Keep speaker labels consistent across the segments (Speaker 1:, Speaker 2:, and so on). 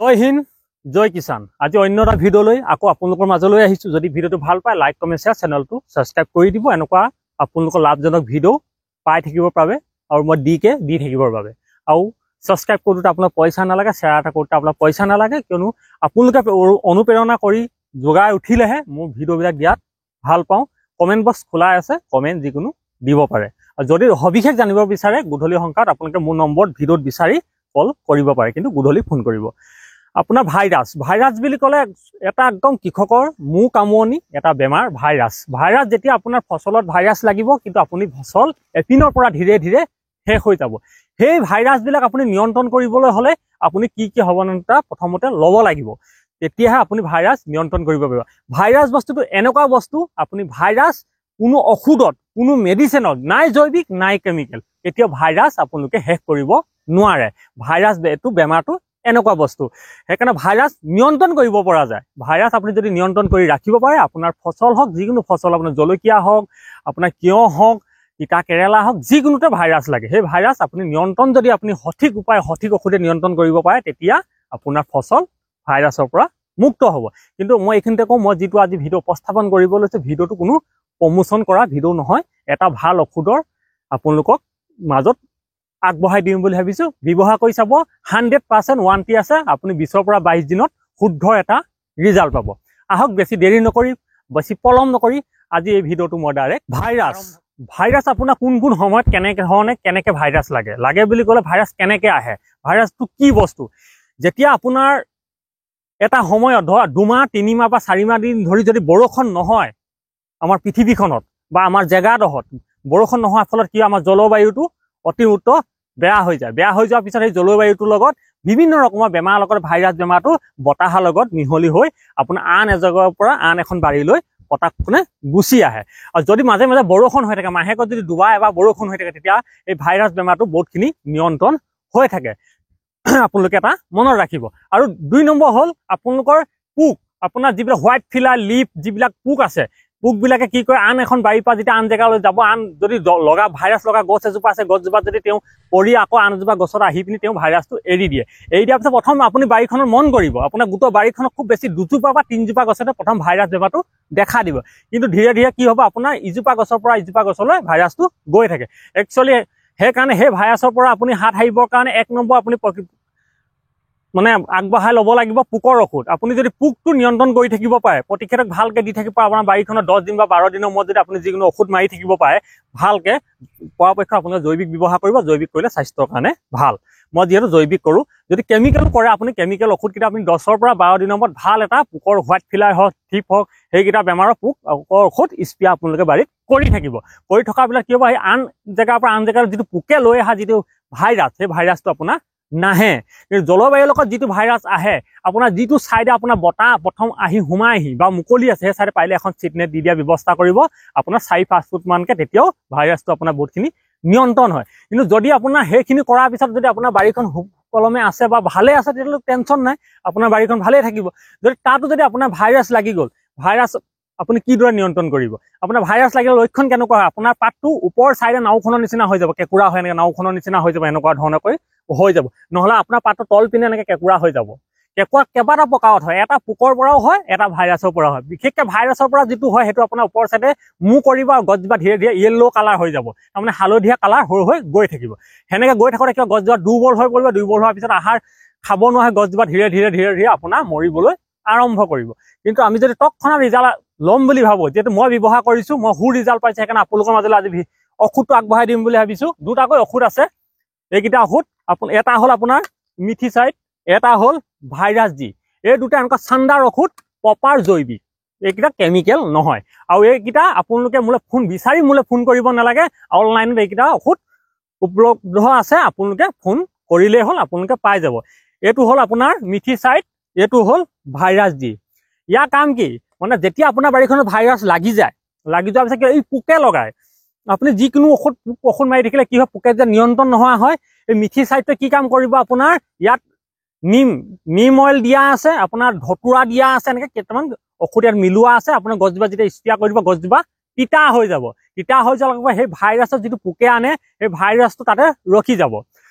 Speaker 1: জয় হিন্দ, জয় কিষাণ। আজি অন্য এটা ভিডিঅ' লৈ আকৌ আপোনালোকৰ মাজলৈ আহিছোঁ। যদি ভিডিঅ'টো ভাল পায় লাইক কমেণ্ট শ্বেয়াৰ, চেনেলটো ছাবস্ক্ৰাইব কৰি দিব। এনেকুৱা আপোনালোকৰ লাভজনক ভিডিঅ' পাই থাকিবৰ বাবে আৰু মই দি থাকিবৰ বাবে। আৰু ছাবস্ক্ৰাইব কৰোঁতে আপোনাৰ পইচা নালাগে, শ্বেয়াৰ এটা কৰোঁতে আপোনাৰ পইচা নালাগে, কিয়নো আপোনালোকে অনুপ্ৰেৰণা কৰি যোগাই উঠিলেহে মোৰ ভিডিঅ'বিলাক দিয়াত ভাল পাওঁ। কমেণ্ট বক্স খোলাই আছে, কমেণ্ট যিকোনো দিব পাৰে। আৰু যদি সবিশেষ জানিব বিচাৰে গধূলি সংখ্যাত আপোনালোকে মোৰ নম্বৰত ভিডিঅ'ত বিচাৰি কল কৰিব পাৰে, কিন্তু গধূলি ফোন কৰিব। আপোনাৰ ভাইৰাছ বুলি ক'লে এটা একদম কৃষকৰ মূৰ কামুৰণি এটা বেমাৰ ভাইৰাছ যেতিয়া আপোনাৰ ফচলত ভাইৰাছ লাগিব, কিন্তু আপুনি ফচল এপিনৰ পৰা ধীৰে ধীৰে শেষ হৈ যাব। সেই ভাইৰাছবিলাক আপুনি নিয়ন্ত্ৰণ কৰিবলৈ হ'লে আপুনি কি সাৱধানতা প্ৰথমতে ল'ব লাগিব, তেতিয়াহে আপুনি ভাইৰাছ নিয়ন্ত্ৰণ কৰিব পাৰিব। ভাইৰাছ বস্তুটো এনেকুৱা বস্তু, আপুনি ভাইৰাছ কোনো ঔষধত, কোনো মেডিচিনত নাই, জৈৱিক নাই কেমিকেল, কেতিয়াও ভাইৰাছ আপোনালোকে শেষ কৰিব নোৱাৰে। ভাইৰাছ এইটো বেমাৰটো এনেকুৱা বস্তু, সেইকাৰণে ভাইৰাছ নিয়ন্ত্ৰণ কৰিব পৰা যায়। ভাইৰাছ আপুনি যদি নিয়ন্ত্ৰণ কৰি ৰাখিব পাৰে, আপোনাৰ ফচল হওক, যিকোনো ফচল, আপোনাৰ জলকীয়া হওক, আপোনাৰ তিয়ঁহ হওক, তিতা কেৰেলা হওক, যিকোনোতে ভাইৰাছ লাগে। সেই ভাইৰাছ আপুনি নিয়ন্ত্ৰণ যদি আপুনি সঠিক উপায়, সঠিক ঔষধে নিয়ন্ত্ৰণ কৰিব পাৰে, তেতিয়া আপোনাৰ ফচল ভাইৰাছৰ পৰা মুক্ত হ'ব। কিন্তু মই এইখিনিতে কওঁ, মই যিটো আজি ভিডিঅ' উপস্থাপন কৰিব লৈছোঁ, ভিডিঅ'টো কোনো প্ৰমোচন কৰা ভিডিঅ' নহয়। এটা ভাল ঔষধৰ আপোনালোকক মাজত আগবঢ়াই দিম বুলি ভাবিছোঁ। ব্যৱহাৰ কৰি চাব, 100% ৱাৰেণ্টি আছে। আপুনি 20 পৰা 22 দিনত শুদ্ধ এটা ৰিজাল্ট পাব। আহক, বেছি দেৰি নকৰি, বেছি পলম নকৰি আজি এই ভিডিঅ'টো মই ডাইৰেক্ট ভাইৰাছ আপোনাৰ কোন সময়ত কেনেকে ভাইৰাছ লাগে বুলি ক'লে ভাইৰাছ কেনেকে আহে, ভাইৰাছটো কি বস্তু। যেতিয়া আপোনাৰ এটা সময়ত ধৰা 2 মাহ 3 মাহ বা 4 মাহ দিন ধৰি যদি বৰষুণ নহয় আমাৰ পৃথিৱীখনত বা আমাৰ জেগাডোখৰত, বৰষুণ নোহোৱাৰ ফলত কি আমাৰ জলবায়ুটো অতিৰিক্ত বেয়া হৈ যায়। বেয়া হৈ যোৱাৰ পিছত সেই জলবায়ুটোৰ লগত বিভিন্ন ৰকমৰ বেমাৰৰ লগত ভাইৰাছ বেমাৰটো বতাহৰ লগত মিহলি হৈ আপোনাৰ আন এজেগাৰ পৰা আন এখন বাৰীলৈ পটাকনে গুচি আহে। আৰু যদি মাজে মাজে বৰষুণ হৈ থাকে, মাহেকত যদি 2 বাৰ এবাৰ বৰষুণ হৈ থাকে, তেতিয়া এই ভাইৰাছ বেমাৰটো বহুতখিনি নিয়ন্ত্ৰণ হৈ থাকে। আপোনালোকে এটা মনত ৰাখিব। আৰু 2 নম্বৰ হ'ল আপোনালোকৰ পোক, আপোনাৰ যিবিলাক হোৱাইট ফিলাৰ, লিফ, যিবিলাক পোক আছে, পোকবিলাকে কি কৰে, আন এখন বাৰীৰ পৰা যেতিয়া আন জেগালৈ যাব, আন যদি ভাইৰাছ লগা গছ এজোপা আছে, গছজোপাত যদি তেওঁ পৰি আকৌ আন এজোপা গছত আহি পিনি তেওঁ ভাইৰাছটো এৰি দিয়ে। এৰি দিয়াৰ পিছত প্ৰথম আপুনি বাৰীখনত মন কৰিব, আপোনাৰ গোটেই বাৰীখনত খুব বেছি 2জোপা বা 3জোপা গছতে প্ৰথম ভাইৰাছ বেমাৰটো দেখা দিব। কিন্তু ধীৰে ধীৰে কি হ'ব, আপোনাৰ ইজোপা গছৰ পৰা ইজোপা গছলৈ ভাইৰাছটো গৈ থাকে। একচুৱেলি সেইকাৰণে সেই ভাইৰাছৰ পৰা আপুনি হাত সাৰিবৰ কাৰণে 1 নম্বৰ আপুনি আগবঢ়াই ল'ব লাগিব পোকৰ ঔষধ। আপুনি যদি পোকটো নিয়ন্ত্ৰণ কৰি থাকিব পাৰে, প্ৰতিষেধক ভালকে দি থাকিব পাৰে, আপোনাৰ বাৰীখনত 10 দিন বা 12 দিনৰ মূৰত যদি আপুনি যিকোনো ঔষধ মাৰি থাকিব পাৰে ভালকে, পৰাপক্ষত আপোনালোকে জৈৱিক ব্যৱহাৰ কৰিব। জৈৱিক কৰিলে স্বাস্থ্যৰ কাৰণে ভাল। মই যিহেতু জৈৱিক কৰোঁ, যদি কেমিকেল কৰে আপুনি কেমিকেল ঔষধকেইটা আপুনি 10 পৰা 12 দিনৰ মূৰত ভাল এটা পোকৰ হোৱাইট ফিলাৰ হওক, থিপ হওক, সেইকেইটা বেমাৰৰ পোকৰ ঔষধ স্প্ৰে আপোনালোকে বাৰীত কৰি থাকিব। কৰি থকাবিলাক কি হ'ব, সেই আন জেগাৰ পৰা আন জেগাৰ যিটো পোকে লৈ অহা যিটো ভাইৰাছ, সেই ভাইৰাছটো আপোনাৰ নাহে। কিন্তু জলবায়ুৰ লগত যিটো ভাইৰাছ আহে, আপোনাৰ যিটো চাইডে আপোনাৰ বতাহ প্ৰথম সোমাই আহি বা মুকলি আছে, সেই চাইডে পাৰিলে এখন চিটনেট দি দিয়া ব্যৱস্থা কৰিব। আপোনাৰ 4-5 ফুট মানকে, তেতিয়াও ভাইৰাছটো আপোনাৰ বহুতখিনি নিয়ন্ত্ৰণ হয়। কিন্তু যদি আপোনাৰ সেইখিনি কৰাৰ পিছত যদি আপোনাৰ বাৰীখন সুকলমে আছে বা ভালে আছে, তেতিয়াহ'লে টেনশ্যন নাই, আপোনাৰ বাৰীখন ভালেই থাকিব। যদি তাতো যদি আপোনাৰ ভাইৰাছ লাগি গ'ল, ভাইৰাছ আপুনি কিদৰে নিয়ন্ত্ৰণ কৰিব? আপোনাৰ ভাইৰাছ লাগিলে লক্ষণ কেনেকুৱা হয়, আপোনাৰ পাতটো ওপৰ চাইডে নাওখনৰ নিচিনা হৈ যাব, কেঁকুৰা হয়, এনেকৈ নাওখনৰ নিচিনা হৈ যাব, এনেকুৱা ধৰণৰকৈ হৈ যাব। নহ'লে আপোনাৰ পাতটো তল পিনে এনেকৈ কেঁকুৰা হৈ যাব। কেঁকুৰা কেইবাটা প্ৰকাৰত হয়, এটা পোকৰ পৰাও হয়, এটা ভাইৰাছৰ পৰাও হয়। বিশেষকৈ ভাইৰাছৰ পৰা যিটো হয়, সেইটো আপোনাৰ ওপৰ চাইডে মূৰ কৰিব আৰু গছজোপা ধীৰে ধীৰে য়েল্ল' কালাৰ হৈ যাব, তাৰমানে হালধীয়া কালাৰ হৈ গৈ থাকিব। সেনেকৈ গৈ থাকোঁতে কিবা গছজোপা দুৰ্বল হৈ পৰিব। দুৰ্বল হোৱাৰ পিছত আহাৰ খাব নোৱাৰে, গছজোপা ধীৰে ধীৰে আপোনাৰ মৰিবলৈ আৰম্ভ কৰিব। কিন্তু আমি যদি তৎক্ষণাত ৰিজাল্ট ল'ম বুলি ভাবোঁ, যিহেতু মই ব্যৱহাৰ কৰিছোঁ, মই ৰিজাল্ট পাইছোঁ, সেইকাৰণে আপোনালোকৰ মাজলৈ আজি ঔষধটো আগবঢ়াই দিম বুলি ভাবিছোঁ। 2টাকৈ ঔষধ আছে। এইকেইটা ঔষধ এটা হ'ল আপোনাৰ মিথিচাইড, এটা হ'ল ভাইৰাছ জি। এই 2টা এনেকুৱা চাণ্ডাৰ ঔষধ, প্ৰপাৰ জৈৱিক, এইকেইটা কেমিকেল নহয়। আৰু এইকেইটা আপোনালোকে মোলৈ ফোন কৰিব নালাগে, অনলাইনত এইকেইটা ঔষধ উপলব্ধ আছে, আপোনালোকে ফোন কৰিলেই হ'ল, আপোনালোকে পাই যাব। এইটো হ'ল আপোনাৰ মিথিচাইড, এইটো হ'ল ভাইৰাছ জি। ইয়াৰ কাম কি, মানে যেতিয়া আপোনাৰ বাৰীখনত ভাইৰাছ লাগি যোৱাৰ পিছত এই পোকে লগায়, আপুনি যিকোনো ঔষধ মাৰি থাকিলে কি হয়, পোকে যে নিয়ন্ত্ৰণ নোহোৱা হয়। এই মিথিচাইডটোৱে কি কাম কৰিব, আপোনাৰ ইয়াত নিম অইল দিয়া আছে, আপোনাৰ ধতুৰা দিয়া আছে, এনেকৈ কেইটামান ঔষধ ইয়াত মিলোৱা আছে। আপোনাৰ গছজোপা যেতিয়া স্প্ৰে কৰিব, গছজোপা তিতা হৈ যাব। তিতা হৈ যোৱাৰ লগে সেই ভাইৰাছৰ যিটো পোকে আনে, সেই ভাইৰাছটো তাতে ৰখি যাব।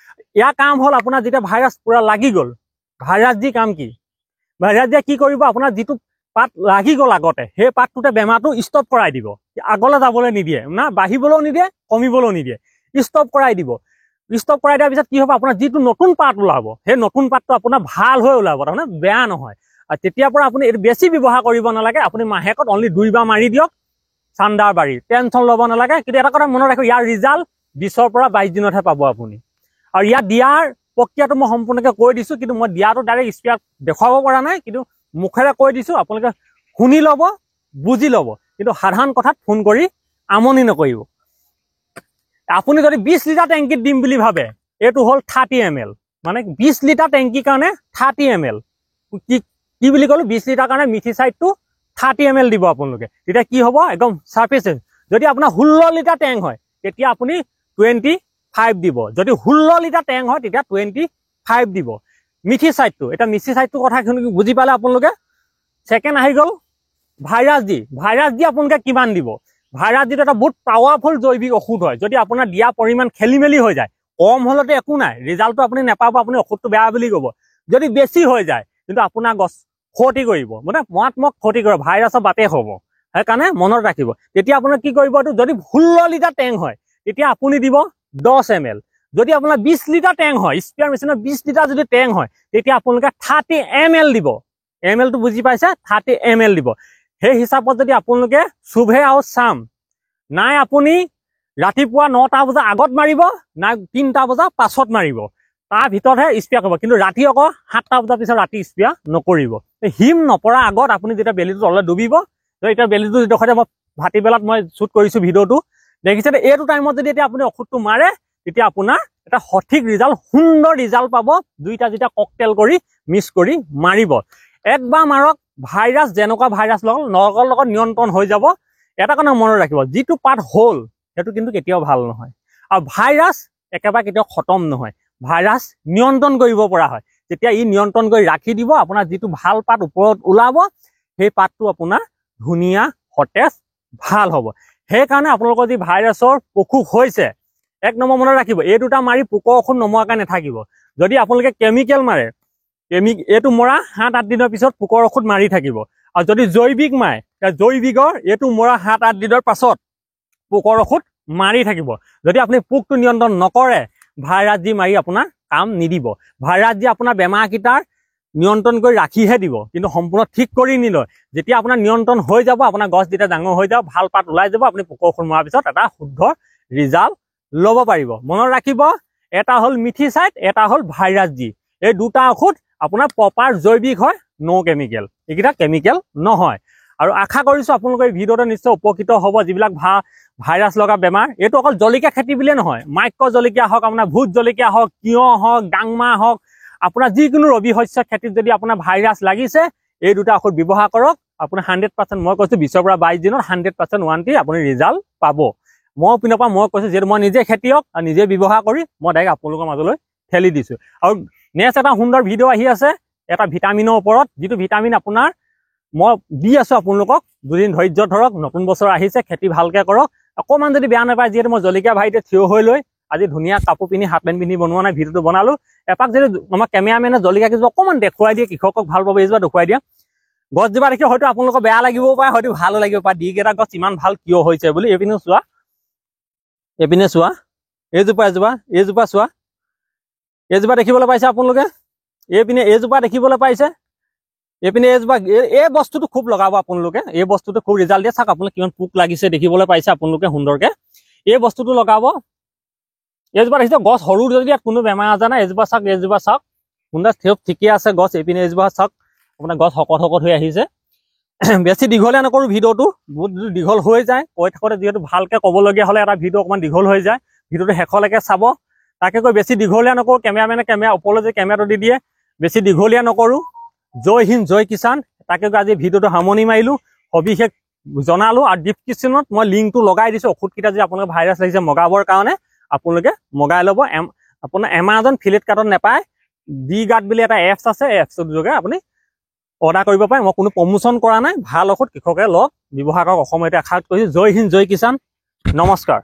Speaker 1: ইয়াৰ কাম হ'ল আপোনাৰ যেতিয়া ভাইৰাছ পুৰা লাগি গ'ল, ভাইৰাছ দি কাম কি? ভাইৰাছ দিয়ে কি কৰিব, আপোনাৰ যিটো পাত লাগি গ'ল আগতে সেই পাতটোতে বেমাৰটো ষ্টপ কৰাই দিব, আগলৈ যাবলৈ নিদিয়ে না, বাঢ়িবলৈও নিদিয়ে কমিবলৈও নিদিয়ে, ষ্টপ কৰাই দিব। ষ্টপ কৰাই দিয়াৰ পিছত কি হ'ব, আপোনাৰ যিটো নতুন পাত ওলাব সেই নতুন পাতটো আপোনাৰ ভাল হৈ ওলাব, তাৰমানে বেয়া নহয়। আৰু তেতিয়াৰ পৰা আপুনি এইটো বেছি ব্যৱহাৰ কৰিব নালাগে, আপুনি মাহেকত অনলি 2 বাৰ মাৰি দিয়ক, চাণ্ডাৰ বাৰী, টেনশ্যন ল'ব নালাগে। কিন্তু এটা কথা মনত ৰাখিব, ইয়াৰ ৰিজাল্ট 20 পৰা 22 দিনতহে পাব আপুনি। আৰু ইয়াত দিয়াৰ প্ৰক্ৰিয়াটো মই সম্পূৰ্ণকৈ কৈ দিছোঁ, কিন্তু মই দিয়াটো ডাইৰেক্ট স্পেয়াৰ দেখুৱাব পৰা নাই, কিন্তু মুখেৰে কৈ দিছোঁ, আপোনালোকে শুনি ল'ব, বুজি ল'ব। কিন্তু সাধাৰণ কথাত ফোন কৰি আমনি নকৰিব। আপুনি যদি 20 লিটাৰ টেংকিত দিম বুলি ভাবে, এইটো হ'ল 30 ml, মানে 20 লিটাৰ টেংকিৰ কাৰণে 30 ml। কি বুলি ক'লো, 20 লিটাৰ কাৰণে মিথিচাইডটো 30 ml দিব আপোনালোকে। তেতিয়া কি হ'ব, একদম চাফিচিয়েণ্ট। যদি আপোনাৰ 16 লিটাৰ টেংক হয় তেতিয়া আপুনি 25 দিব। যদি 16 লিটাৰ টেংক হয় তেতিয়া 25 দিব মিথিচাইডটো। এতিয়া মিথিচাইডটো কথাখিনি বুজি পালে আপোনালোকে। ছেকেণ্ড আহি গ'ল ভাইৰাছ দি। ভাইৰাছ দি আপোনালোকে কিমান দিব? ভাইৰাছ দিটো এটা বহুত পাৱাৰফুল জৈৱিক ঔষধ হয়। যদি আপোনাৰ দিয়া পৰিমাণ খেলি মেলি হৈ যায়, কম হ'লেতো একো নাই, ৰিজাল্টটো আপুনি নাপাব, আপুনি ঔষধটো বেয়া বুলি ক'ব। যদি বেছি হৈ যায় কিন্তু আপোনাৰ গছ ক্ষতি কৰিব, মানে মাৰাত্মক ক্ষতি কৰিব, ভাইৰাছৰ বাপেক হ'ব। সেইকাৰণে মনত ৰাখিব। তেতিয়া আপোনাৰ কি কৰিব, এইটো যদি 16 লিটাৰ টেংক হয় তেতিয়া আপুনি দিব 10 ml। যদি আপোনাৰ 20 লিটাৰ টেংক হয়, স্পেয়াৰ মেচিনৰ 20 লিটাৰ যদি টেংক হয় তেতিয়া আপোনালোকে 30 ml দিব। mlটো বুজি পাইছে, 30 ml দিব। সেই হিচাপত যদি আপোনালোকে শুভে আৰু চাম, নাই আপুনি ৰাতিপুৱা 9টা বজাৰ আগত মাৰিব, নাই 3টা বজাৰ পাছত মাৰিব, তাৰ ভিতৰতহে স্প্ৰে কৰিব। কিন্তু ৰাতি আকৌ 7টা বজাৰ পিছত ৰাতি স্প্ৰে নকৰিব। হিম নপৰা আগত আপুনি যেতিয়া বেলিটো তললৈ ডুবিব, এতিয়া বেলিটো যিডোখৰতে মই ভাটিবেলাত মই শ্বুট কৰিছোঁ ভিডিঅ'টো দেখিছে, এইটো টাইমত যদি এতিয়া আপুনি ঔষধটো মাৰে তেতিয়া আপোনাৰ এটা সঠিক ৰিজাল্ট, সুন্দৰ ৰিজাল্ট পাব। দুইটা যেতিয়া ককটেল কৰি মিক্স কৰি মাৰিব, একবাৰ মাৰক, ভাইৰাছ যেনেকুৱা ভাইৰাছ লগৰ লগত নিয়ন্ত্ৰণ হৈ যাব। এটা কথা মনত ৰাখিব, যিটো পাত হ'ল সেইটো কিন্তু কেতিয়াও ভাল নহয়, আৰু ভাইৰাছ একেবাৰে কেতিয়াও খতম নহয়। ভাইৰাছ নিয়ন্ত্ৰণ কৰিব পৰা হয়। যেতিয়া ই নিয়ন্ত্ৰণ কৰি ৰাখি দিব, আপোনাৰ যিটো ভাল পাত ওপৰত ওলাব সেই পাতটো আপোনাৰ ধুনীয়া সতেজ ভাল হ'ব। সেইকাৰণে আপোনালোকৰ যি ভাইৰাছৰ অসুখ হৈছে, 1 নম্বৰ মনত ৰাখিব, এই দুটা মাৰি পোকৰ ঔষধ নমৰাকৈ নাথাকিব। যদি আপোনালোকে কেমিকেল মাৰে, এইটো মৰা 7-8 দিনৰ পিছত পোকৰ ঔষধ মাৰি থাকিব। আৰু যদি জৈৱিক মাৰে, জৈৱিকৰ এইটো মৰা 7-8 দিনৰ পাছত পোকৰ ঔষধ মাৰি থাকিব। যদি আপুনি পোকটো নিয়ন্ত্ৰণ নকৰে, ভাইৰাছ দি মাৰি আপোনাৰ কাম নিদিব। ভাইৰাছ দি আপোনাৰ বেমাৰকেইটাৰ নিয়ন্ত্ৰণ কৰি ৰাখিহে দিব, কিন্তু সম্পূৰ্ণ ঠিক কৰি নিলয়। যেতিয়া আপোনাৰ নিয়ন্ত্ৰণ হৈ যাব, আপোনাৰ গছ যেতিয়া ডাঙৰ হৈ যাব, ভাল পাত ওলাই যাব, আপুনি পোকৰ ঔষধ মৰাৰ পিছত এটা শুদ্ধ ৰিজাল্ট ল'ব পাৰিব। মনত ৰাখিব, এটা হ'ল মিথিচাইড, এটা হ'ল ভাইৰাছ দি। এই দুটা ঔষধ আপোনাৰ প্ৰপাৰ জৈৱিক হয়, ন' কেমিকেল। এইকেইটা কেমিকেল নহয়। আৰু আশা কৰিছোঁ আপোনালোকে এই ভিডিঅ'টো নিশ্চয় উপকৃত হ'ব। যিবিলাক ভাইৰাছ লগা বেমাৰ, এইটো অকল জলকীয়া খেতি বুলিয়ে নহয়, মাইক্ৰ জলকীয়া হওক, আপোনাৰ ভোট জলকীয়া হওক, তিয়ঁহ হওক, ডাংমাহ হওক, আপোনাৰ যিকোনো ৰবি শস্য খেতিত যদি আপোনাৰ ভাইৰাছ লাগিছে, এই দুটা ঔষধ ব্যৱহাৰ কৰক। আপোনাৰ 100%, মই কৈছোঁ 20 পৰা 22 দিনত 100% ৱাৰেণ্টি আপুনি ৰিজাল্ট পাব। মই পিনৰ পৰা মই কৈছোঁ, যিহেতু মই নিজে খেতিয়ক আৰু নিজে ব্যৱহাৰ কৰি মই ডাইৰেক্ট আপোনালোকৰ মাজলৈ ঠেলি দিছোঁ। আৰু নেক্সট এটা সুন্দৰ ভিডিঅ' আহি আছে, এটা ভিটামিনৰ ওপৰত, যিটো ভিটামিন আপোনাৰ মই দি আছোঁ আপোনালোকক। দুদিন ধৈৰ্য ধৰক, নতুন বছৰ আহিছে, খেতি ভালকৈ কৰক। অকণমান যদি বেয়া নাপায়, যিহেতু মই জলকীয়া ভাইতে থিয় হৈ লৈ আজি ধুনীয়া কাপোৰ পিন্ধি, হাফ পেণ্ট পিন্ধি বনোৱা নাই, ভিডিঅ'টো বনালোঁ। এপাক যদি আমাৰ কেমেৰামেনে জলকীয়া কিছু অকণমান দেখুৱাই দিয়ে, কৃষকক ভাল পাব, এইজোপা দেখুৱাই দিয়া। গছজোপা দেখি হয়তো আপোনালোকৰ বেয়া লাগিবও পাৰে, হয়তো ভালো লাগিব পাৰে, দিকেইটা গছ ইমান ভাল কিয় হৈছে বুলি। এইপিনে চোৱা, এইপিনে চোৱা, এইজোপা চোৱা, এইজোপা দেখিবলৈ পাইছে আপোনালোকে, এইপিনে এইজোপা দেখিবলৈ পাইছে, এইপিনে এইজোপা। এই বস্তুটো খুব লগাব আপোনালোকে, এই বস্তুটো খুব ৰিজাল্ট দিয়ে। চাওক আপোনালোকে কিমান পোক লাগিছে দেখিবলৈ পাইছে আপোনালোকে সুন্দৰকে। এই বস্তুটো লগাব। এইজোপা দেখিছে, গছ সৰু যদি ইয়াত কোনো বেমাৰ আজাৰ নাই। এইজোপা চাওক, এইজোপা চাওক, সুন্দৰ ঠিকে আছে গছ। এইপিনে এইজোপা চাওক, আপোনাৰ গছ শকত হৈ আহিছে। বেছি দীঘলীয়া নকৰোঁ ভিডিঅ'টো, বহুত দীঘল হৈ যায় কৈ থাকোঁতে, যিহেতু ভালকৈ ক'বলগীয়া হ'লে এটা ভিডিঅ' অকণমান দীঘল হৈ যায়। ভিডিঅ'টো শেষলৈকে চাব। তাকে কৈ বেছি দীঘলীয়া নকৰোঁ, কেমেৰামেনে ওপৰলৈ যে কেমেৰাটো দি দিয়ে, বেছি দীঘলীয়া নকৰোঁ। জয় হিন্দ, জয় কিষাণ। তাকে কৈ আজি ভিডিঅ'টো সামৰণি মাৰিলোঁ, সবিশেষ জনালোঁ। আৰু ডিছক্ৰিপশ্যনত মই লিংকটো লগাই দিছোঁ, ঔষধকেইটা যদি আপোনালোকে ভাইৰাছ লাগিছে মগাবৰ কাৰণে আপোনালোকে মগাই ল'ব। আপোনাৰ এমাজন, ফ্লিপকাৰ্টত নাপায়, ডি গাৰ্ড বুলি এটা এপছ আছে, এপছটোৰ যোগে আপুনি অৰ্ডাৰ কৰিব পাৰে। মই কোনো প্ৰমোশ্যন কৰা নাই, ভাল ঔষধ কৃষকে লওক, ব্যৱহাৰ কৰক। অসমতে আশা কৰিছোঁ। জয় হিন্দ, জয় কিষাণ, নমস্কাৰ।